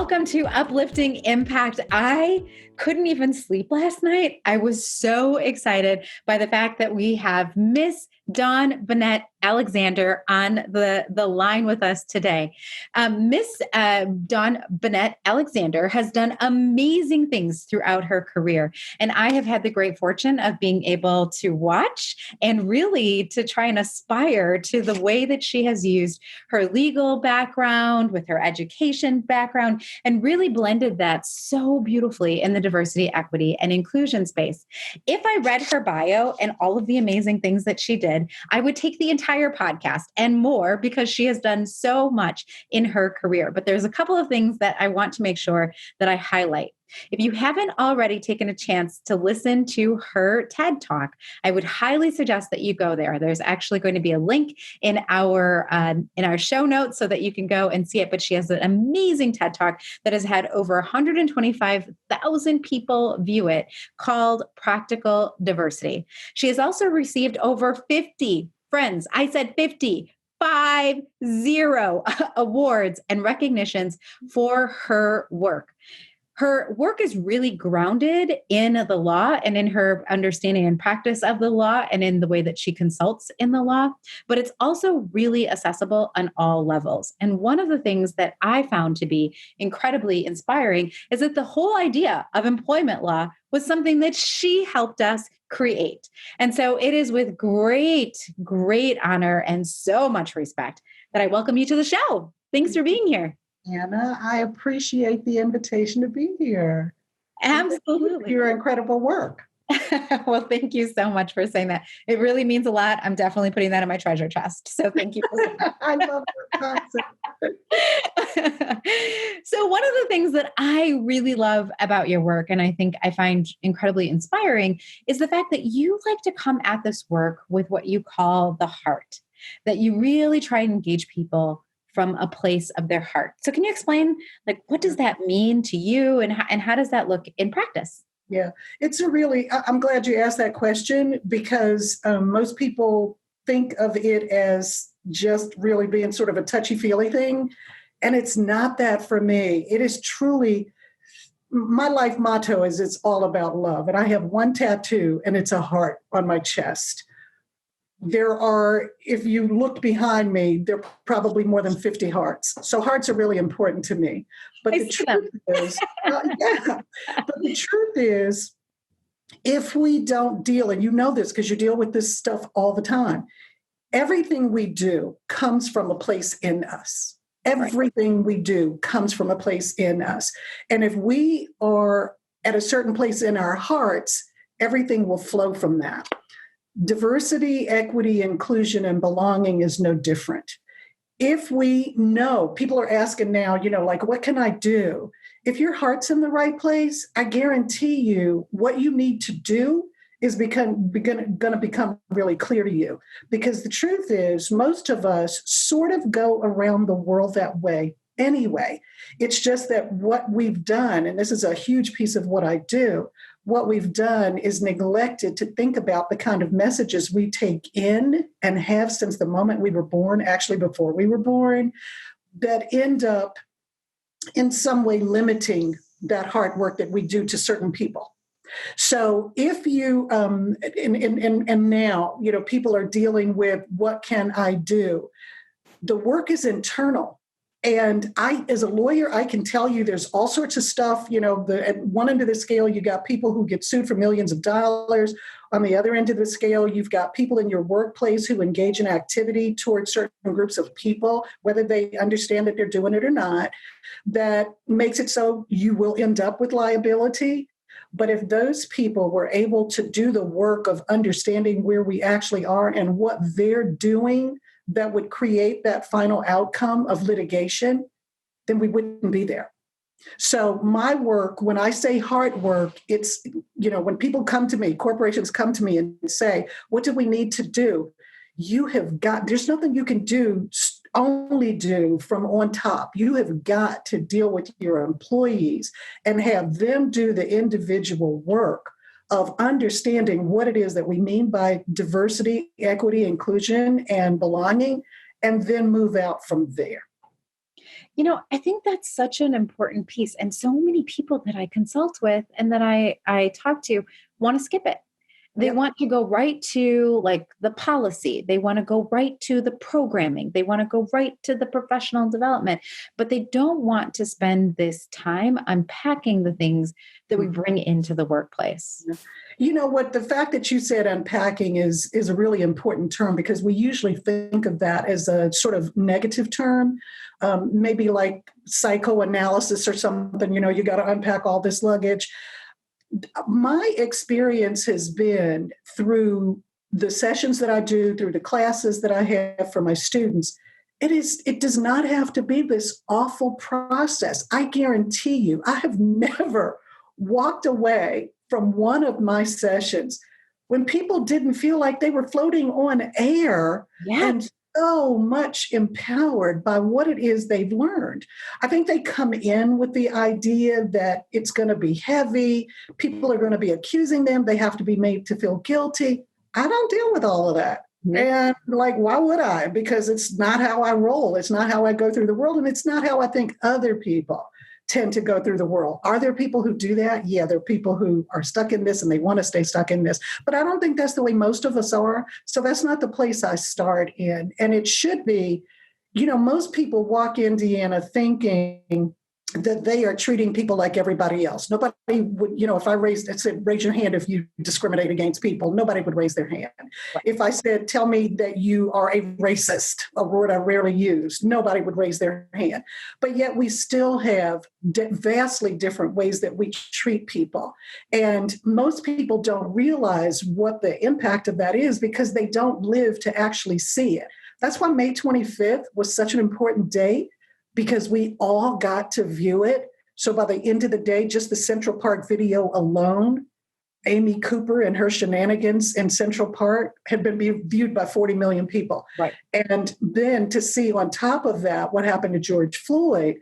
welcome to Uplifting Impact. I couldn't even sleep last night. I was so excited by the fact that we have Miss Dawn Bennett-Alexander on the line with us today. Miss Dawn Bennett-Alexander has done amazing things throughout her career. And I have had the great fortune of being able to watch and really to try and aspire to the way that she has used her legal background with her education background and really blended that so beautifully in the diversity, equity, and inclusion space. If I read her bio and all of the amazing things that she did, I would take the entire podcast and more because she has done so much in her career. But there's a couple of things that I want to make sure that I highlight. If you haven't already taken a chance to listen to her TED Talk, I would highly suggest that you go there. There's actually going to be a link in our show notes so that you can go and see it. But she has an amazing TED Talk that has had over 125,000 people view it, called Practical Diversity. She has also received over 50, friends, I said 50, 50 awards and recognitions for her work. Her work is really grounded in the law and in her understanding and practice of the law and in the way that she consults in the law, but it's also really accessible on all levels. And one of the things that I found to be incredibly inspiring is that the whole idea of employment law was something that she helped us create. And so it is with great, great honor and so much respect that I welcome you to the show. Thanks for being here. Anna, I appreciate the invitation to be here. Absolutely. Your incredible work. Well, thank you so much for saying that. It really means a lot. I'm definitely putting that in my treasure chest. So thank you. I love that concept. So one of the things that I really love about your work, and I think I find incredibly inspiring, is the fact that you like to come at this work with what you call the heart, that you really try and engage people from a place of their heart. So can you explain, what does that mean to you and how does that look in practice? Yeah, I'm glad you asked that question because most people think of it as just really being sort of a touchy-feely thing. And it's not that for me. It is truly, my life motto is it's all about love. And I have one tattoo and it's a heart on my chest. There are, if you look behind me, there are probably more than 50 hearts. So hearts are really important to me. But the truth is, if we don't deal, and you know this because you deal with this stuff all the time, everything we do comes from a place in us. Everything we do comes from a place in us. And if we are at a certain place in our hearts, everything will flow from that. Diversity, equity, inclusion, and belonging is no different. If we know, people are asking now, what can I do? If your heart's in the right place, I guarantee you what you need to do is going to become really clear to you. Because the truth is, most of us sort of go around the world that way anyway. It's just that what we've done, and this is a huge piece of what I do, what we've done is neglected to think about the kind of messages we take in and have since the moment we were born, actually before we were born, that end up in some way limiting that hard work that we do to certain people. So if you, and now, people are dealing with what can I do? The work is internal. And I, as a lawyer, I can tell you there's all sorts of stuff, at one end of the scale, you got people who get sued for millions of dollars. On the other end of the scale, you've got people in your workplace who engage in activity towards certain groups of people, whether they understand that they're doing it or not, that makes it so you will end up with liability. But if those people were able to do the work of understanding where we actually are and what they're doing, that would create that final outcome of litigation, then we wouldn't be there. So my work, when I say hard work, it's, when people come to me, corporations come to me and say, what do we need to do? There's nothing you can only do from on top. You have got to deal with your employees and have them do the individual work of understanding what it is that we mean by diversity, equity, inclusion, and belonging, and then move out from there. I think that's such an important piece. And so many people that I consult with and that I talk to want to skip it. They Yep. want to go right to like the policy. They want to go right to the programming. They want to go right to the professional development, but they don't want to spend this time unpacking the things that we bring into the workplace. You know what? The fact that you said unpacking is a really important term, because we usually think of that as a sort of negative term, maybe like psychoanalysis or something. You got to unpack all this luggage. My experience has been through the sessions that I do, through the classes that I have for my students. It does not have to be this awful process. I guarantee you, I have never walked away from one of my sessions when people didn't feel like they were floating on air and so much empowered by what it is they've learned. I think they come in with the idea that it's going to be heavy. People are going to be accusing them. They have to be made to feel guilty. I don't deal with all of that. And why would I? Because it's not how I roll. It's not how I go through the world. And it's not how I think other people tend to go through the world. Are there people who do that? Yeah, there are people who are stuck in this and they want to stay stuck in this. But I don't think that's the way most of us are. So that's not the place I start in. And it should be, most people walk in, Deanna, thinking that they are treating people like everybody else. Nobody would, if I said, raise your hand if you discriminate against people, nobody would raise their hand. Right. If I said, tell me that you are a racist, a word I rarely use, nobody would raise their hand. But yet we still have vastly different ways that we treat people. And most people don't realize what the impact of that is because they don't live to actually see it. That's why May 25th was such an important date, because we all got to view it. So by the end of the day, just the Central Park video alone, Amy Cooper and her shenanigans in Central Park had been viewed by 40 million people. Right. And then to see on top of that what happened to George Floyd,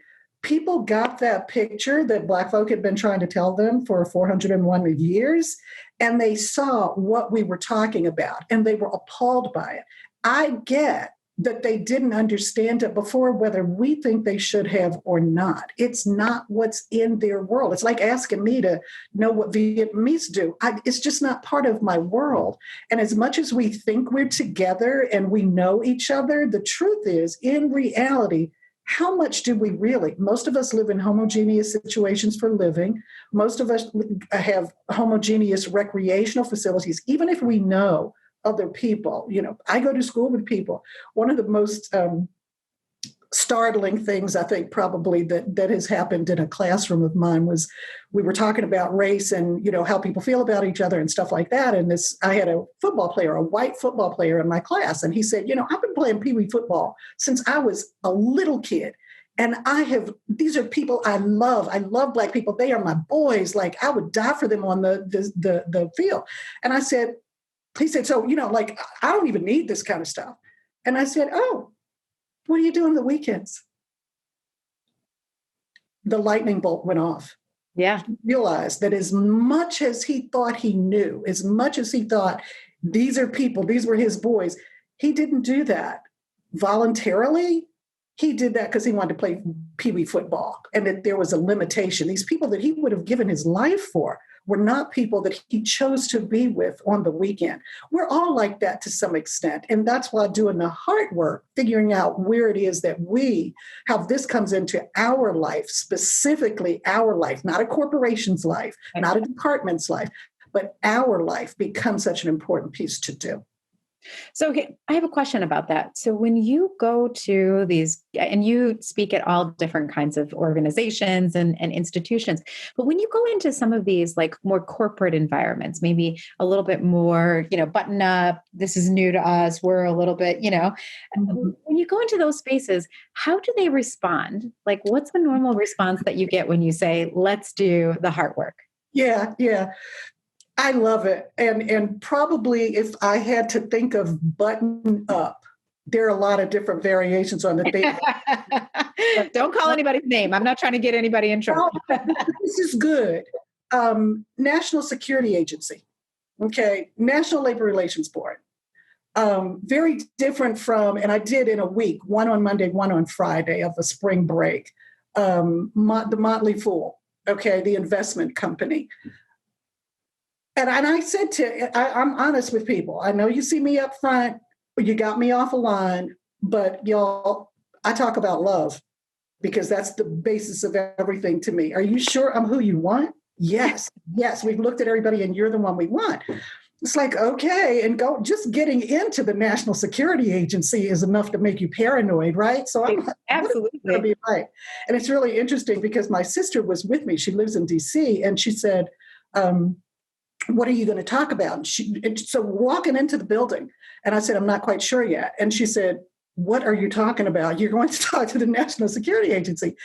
people got that picture that Black folk had been trying to tell them for 401 years, and they saw what we were talking about, and they were appalled by it. I get that they didn't understand it before, whether we think they should have or not. It's not what's in their world. It's like asking me to know what Vietnamese do. It's just not part of my world. And as much as we think we're together and we know each other, the truth is, in reality, how much do we really? Most of us live in homogeneous situations for living. Most of us have homogeneous recreational facilities, even if we know other people. I go to school with people. One of the most startling things I think probably that has happened in a classroom of mine was we were talking about race and how people feel about each other and stuff like that. And I had a white football player in my class, and he said, I've been playing Pee Wee football since I was a little kid. And these are people I love. I love Black people. They are my boys. Like, I would die for them on the field. And he said, so, I don't even need this kind of stuff. And I said, oh, what do you do on the weekends? The lightning bolt went off. Yeah. He realized that as much as he thought he knew, as much as he thought these are people, these were his boys, he didn't do that voluntarily. He did that because he wanted to play Pee Wee football, and that there was a limitation. These people that he would have given his life for were not people that he chose to be with on the weekend. We're all like that to some extent. And that's why doing the hard work, figuring out where it is that how this comes into our life, specifically our life, not a corporation's life, not a department's life, but our life becomes such an important piece to do. So, okay, I have a question about that. So when you go to these, and you speak at all different kinds of organizations and institutions, but when you go into some of these like more corporate environments, maybe a little bit more, button up, this is new to us, we're a little bit, when you go into those spaces, how do they respond? Like, what's the normal response that you get when you say, let's do the hard work? Yeah. I love it. And probably if I had to think of button up, there are a lot of different variations on the thing. Don't call anybody's name. I'm not trying to get anybody in trouble. This is good. National Security Agency. Okay. National Labor Relations Board. Very different from, and I did in a week, one on Monday, one on Friday of a spring break, the Motley Fool, okay, the investment company. And I said I'm honest with people. I know you see me up front, you got me off a line, but y'all, I talk about love because that's the basis of everything to me. Are you sure I'm who you want? Yes. Yes. We've looked at everybody and you're the one we want. It's like, okay, and just getting into the National Security Agency is enough to make you paranoid, right? So I'm like, absolutely going to be right. And it's really interesting because my sister was with me. She lives in DC, and she said, what are you going to talk about? So we're walking into the building, and I said, I'm not quite sure yet. And she said, what are you talking about? You're going to talk to the National Security Agency.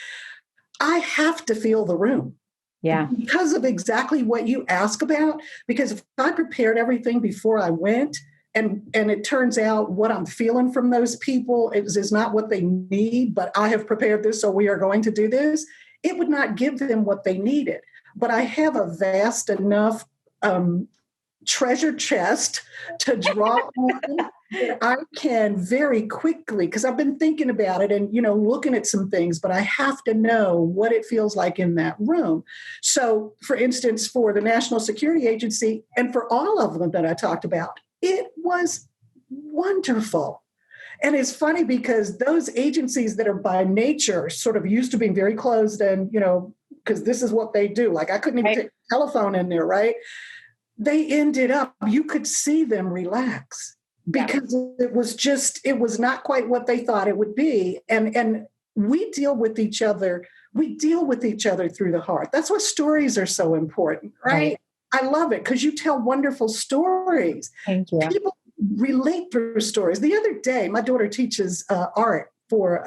I have to feel the room. Yeah. Because of exactly what you ask about, because if I prepared everything before I went and it turns out what I'm feeling from those people is not what they need, but I have prepared this, so we are going to do this, it would not give them what they needed. But I have a vast enough treasure chest to draw on that I can very quickly, because I've been thinking about it and, looking at some things, but I have to know what it feels like in that room. So, for instance, for the National Security Agency and for all of them that I talked about, it was wonderful. And it's funny because those agencies that are by nature sort of used to being very closed and, because this is what they do. Like I couldn't even take a telephone in there, right? They ended up, you could see them relax because it was not quite what they thought it would be. And we deal with each other through the heart. That's why stories are so important, right? I love it because you tell wonderful stories. Thank you. People relate through stories. The other day, my daughter teaches art for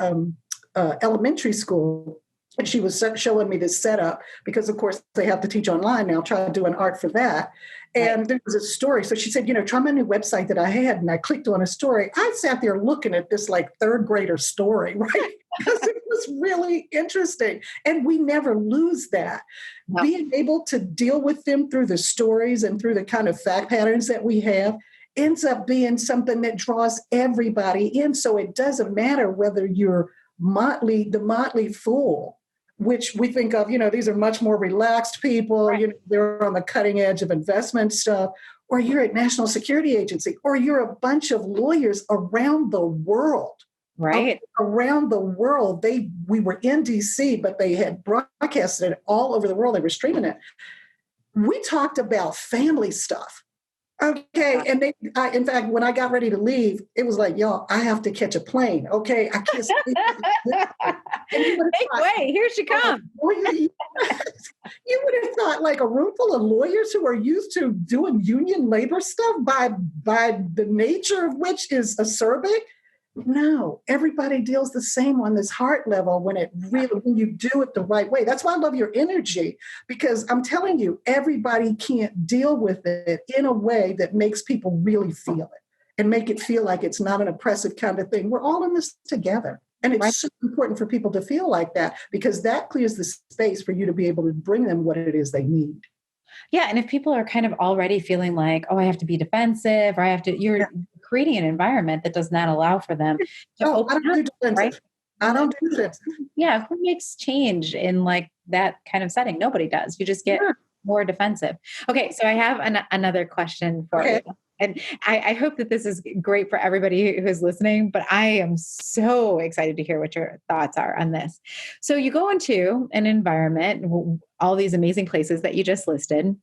elementary school. And she was showing me this setup because, of course, they have to teach online now, try to do an art for that. And there was a story. So she said, try my new website that I had. And I clicked on a story. I sat there looking at this like third grader story, right? Because it was really interesting. And we never lose that. No. Being able to deal with them through the stories and through the kind of fact patterns that we have ends up being something that draws everybody in. So it doesn't matter whether you're the Motley Fool, which we think of, these are much more relaxed people, they're on the cutting edge of investment stuff, or you're at National Security Agency, or you're a bunch of lawyers around the world. Right. Around the world. We were in DC, but they had broadcasted it all over the world. They were streaming it. We talked about family stuff. Okay. And in fact, when I got ready to leave, it was like, y'all, I have to catch a plane. Okay. I can't Make way, here she comes. You would have thought like a room full of lawyers who are used to doing union labor stuff by the nature of which is acerbic. No, everybody deals the same on this heart level when you do it the right way. That's why I love your energy, because I'm telling you, everybody can't deal with it in a way that makes people really feel it and make it feel like it's not an oppressive kind of thing. We're all in this together. And it's so important for people to feel like that, because that clears the space for you to be able to bring them what it is they need. Yeah. And if people are kind of already feeling like, I have to be defensive, or you're creating an environment that does not allow for them to open up, right? I don't do defensive. Yeah. Who makes change in like that kind of setting? Nobody does. You just get more defensive. Okay. So I have another question for you. And I hope that this is great for everybody who's listening, but I am so excited to hear what your thoughts are on this. So you go into an environment, all these amazing places that you just listed,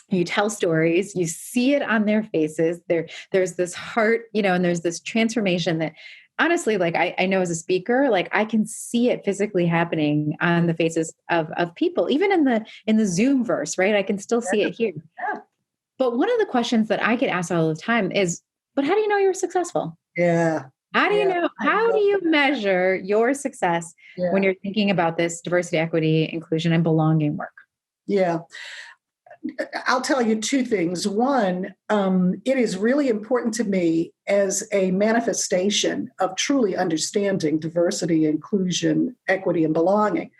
you tell stories, you see it on their faces. There's this heart, and there's this transformation that honestly, like I know as a speaker, like I can see it physically happening on the faces of people, even in the Zoom verse, right? I can still see it here. Yeah. But one of the questions that I get asked all the time is, but how do you know you're successful? Yeah. How do you know, how do you measure your success when you're thinking about this diversity, equity, inclusion, and belonging work? Yeah. I'll tell you two things. One, it is really important to me as a manifestation of truly understanding diversity, inclusion, equity, and belonging,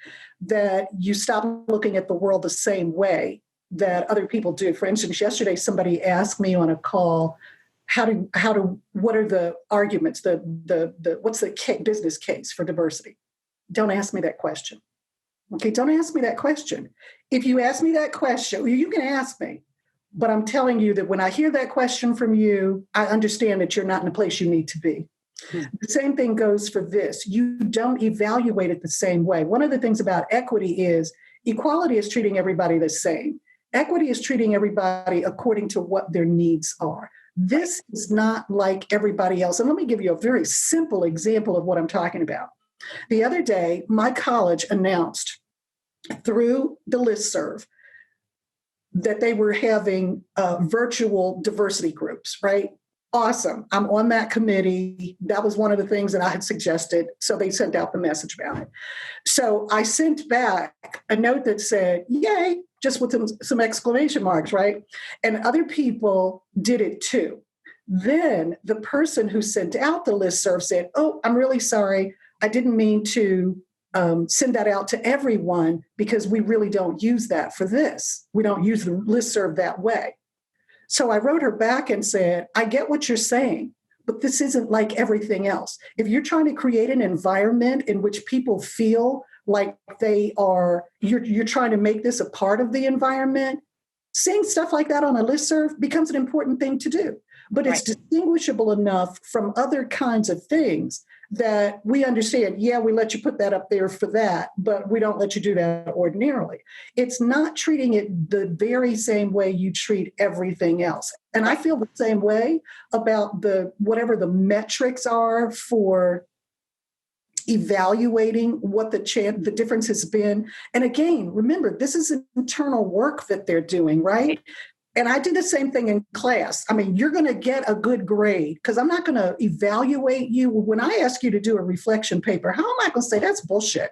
that you stop looking at the world the same way that other people do. For instance, yesterday, somebody asked me on a call, what are the arguments, what's the business case for diversity? Don't ask me that question. Okay, don't ask me that question. If you ask me that question, you can ask me, but I'm telling you that when I hear that question from you, I understand that you're not in the place you need to be. The same thing goes for this. You don't evaluate it the same way. One of the things about equity is equality is treating everybody the same. Equity is treating everybody according to what their needs are. This is not like everybody else. And let me give you a very simple example of what I'm talking about. The other day, my college announced through the listserv that they were having virtual diversity groups, right? Awesome. I'm on that committee. That was one of the things that I had suggested. So they sent out the message about it. So I sent back a note that said, yay, just with some exclamation marks, right? And other people did it too. Then the person who sent out the listserv said, oh, I'm really sorry. I didn't mean to send that out to everyone because we really don't use that for this. We don't use the listserv that way. So I wrote her back and said, I get what you're saying, but this isn't like everything else. If you're trying to create an environment in which people feel like you're trying to make this a part of the environment, saying stuff like that on a listserv becomes an important thing to do. But it's distinguishable enough from other kinds of things that we understand, yeah, we let you put that up there for that, but we don't let you do that ordinarily. It's not treating it the very same way you treat everything else. And I feel the same way about whatever the metrics are for evaluating what the difference has been. And again, remember, this is internal work that they're doing, right? And I do the same thing in class. I mean, you're going to get a good grade because I'm not going to evaluate you. When I ask you to do a reflection paper, how am I going to say that's bullshit?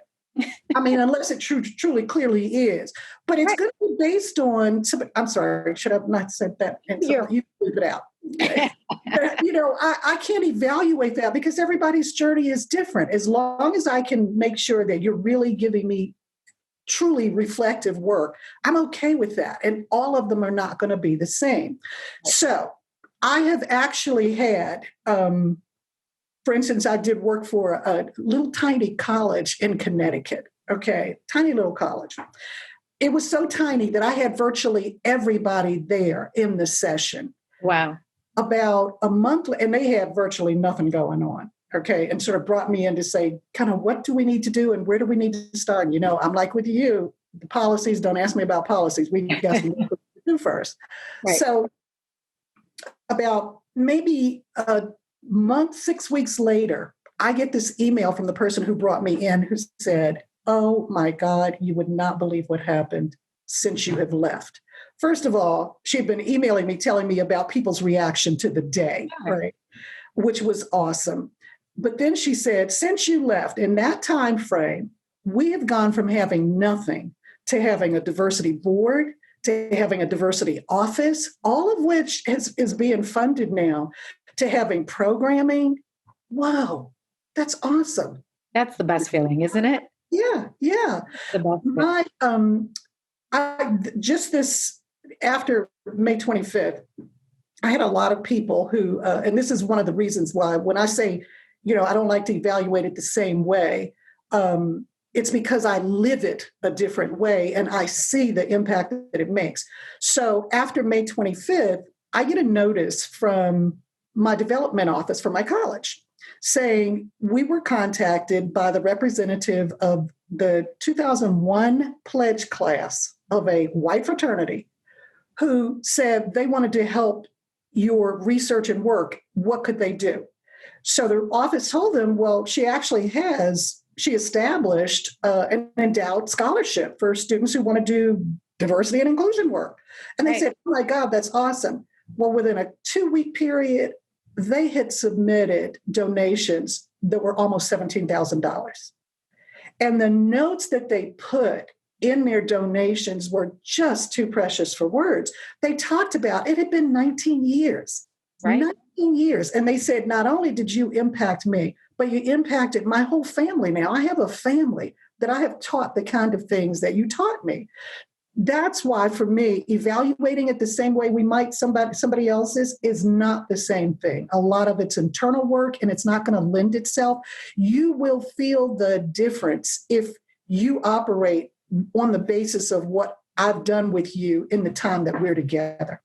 I mean, unless it truly clearly is. But it's going to be based on, I'm sorry, should I have not said that? And so you leave it out. But, I can't evaluate that because everybody's journey is different. As long as I can make sure that you're really giving me truly reflective work, I'm okay with that. And all of them are not going to be the same. So I have actually had, for instance, I did work for a little tiny college in Connecticut. Okay, tiny little college. It was so tiny that I had virtually everybody there in the session. Wow. About a month, and they had virtually nothing going on. Okay, and sort of brought me in to say, kind of, what do we need to do and where do we need to start? And, I'm like with you, the policies, don't ask me about policies. We got some work to do first. Right. So about maybe a month, 6 weeks later, I get this email from the person who brought me in who said, oh my God, you would not believe what happened since you have left. First of all, she'd been emailing me, telling me about people's reaction to the day, right? Which was awesome. But then she said, since you left in that time frame, we have gone from having nothing to having a diversity board, to having a diversity office, all of which is being funded now, to having programming. Wow, that's awesome. That's the best feeling, isn't it? Yeah. The best after May 25th, I had a lot of people who, and this is one of the reasons why when I say, I don't like to evaluate it the same way. It's because I live it a different way and I see the impact that it makes. So after May 25th, I get a notice from my development office from my college saying we were contacted by the representative of the 2001 pledge class of a white fraternity who said they wanted to help your research and work. What could they do? So the office told them, well, she established an endowed scholarship for students who want to do diversity and inclusion work. And they said, oh my God, that's awesome. Well, within a 2-week period, they had submitted donations that were almost $17,000. And the notes that they put in their donations were just too precious for words. They talked about it had been 19 years. Right. 19 years. And they said, not only did you impact me, but you impacted my whole family now. I have a family that I have taught the kind of things that you taught me. That's why, for me, evaluating it the same way we might somebody else's is not the same thing. A lot of it's internal work, and it's not going to lend itself. You will feel the difference if you operate on the basis of what I've done with you in the time that we're together.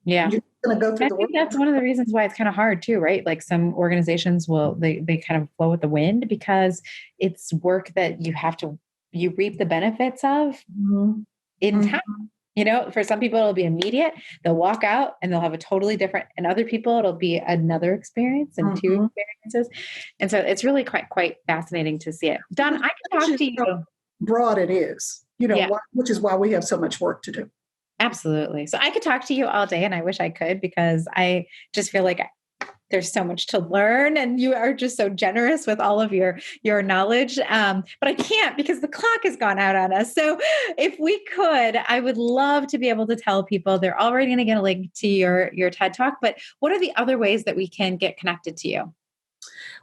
Yeah. You're going to go through I the think work. that's one of the reasons why it's kind of hard too, right? Like some organizations they kind of flow with the wind because it's work that you reap the benefits of Mhm. in Mhm. time. For some people, it'll be immediate. They'll walk out and they'll have a totally different, and other people, it'll be another experience and two Mhm. experiences. And so it's really quite fascinating to see it. Don, I can talk to you. How broad it is, Yeah. which is why we have so much work to do. Absolutely. So I could talk to you all day, and I wish I could because I just feel like there's so much to learn, and you are just so generous with all of your knowledge. But I can't because the clock has gone out on us. So if we could, I would love to be able to tell people they're already going to get a link to your TED Talk. But what are the other ways that we can get connected to you?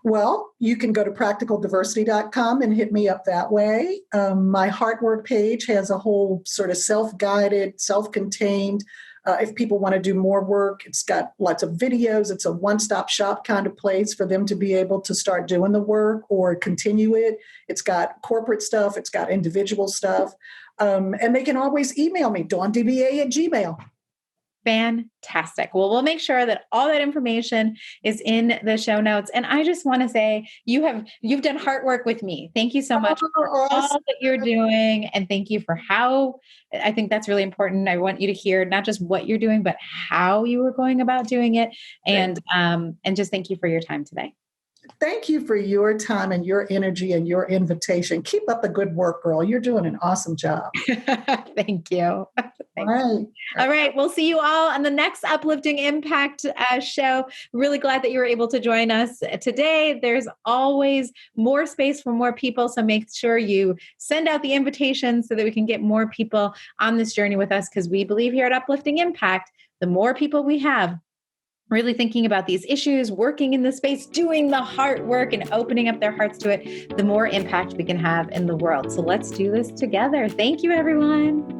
Well, you can go to practicaldiversity.com and hit me up that way. My Heart Work page has a whole sort of self-guided, self-contained, if people want to do more work, it's got lots of videos. It's a one-stop shop kind of place for them to be able to start doing the work or continue it. It's got corporate stuff. It's got individual stuff. And they can always email me, dawndba@gmail.com. Fantastic. Well, we'll make sure that all that information is in the show notes. And I just want to say you've done heart work with me. Thank you so much for all that you're doing. And thank you for how I think that's really important. I want you to hear not just what you're doing, but how you were going about doing it. And just thank you for your time today. Thank you for your time and your energy and your invitation. Keep up the good work, girl. You're doing an awesome job. Thank you. All right. We'll see you all on the next Uplifting Impact show. Really glad that you were able to join us today. There's always more space for more people. So make sure you send out the invitations so that we can get more people on this journey with us, because we believe here at Uplifting Impact, the more people we have really thinking about these issues, working in the space, doing the hard work and opening up their hearts to it, the more impact we can have in the world. So let's do this together. Thank you, everyone.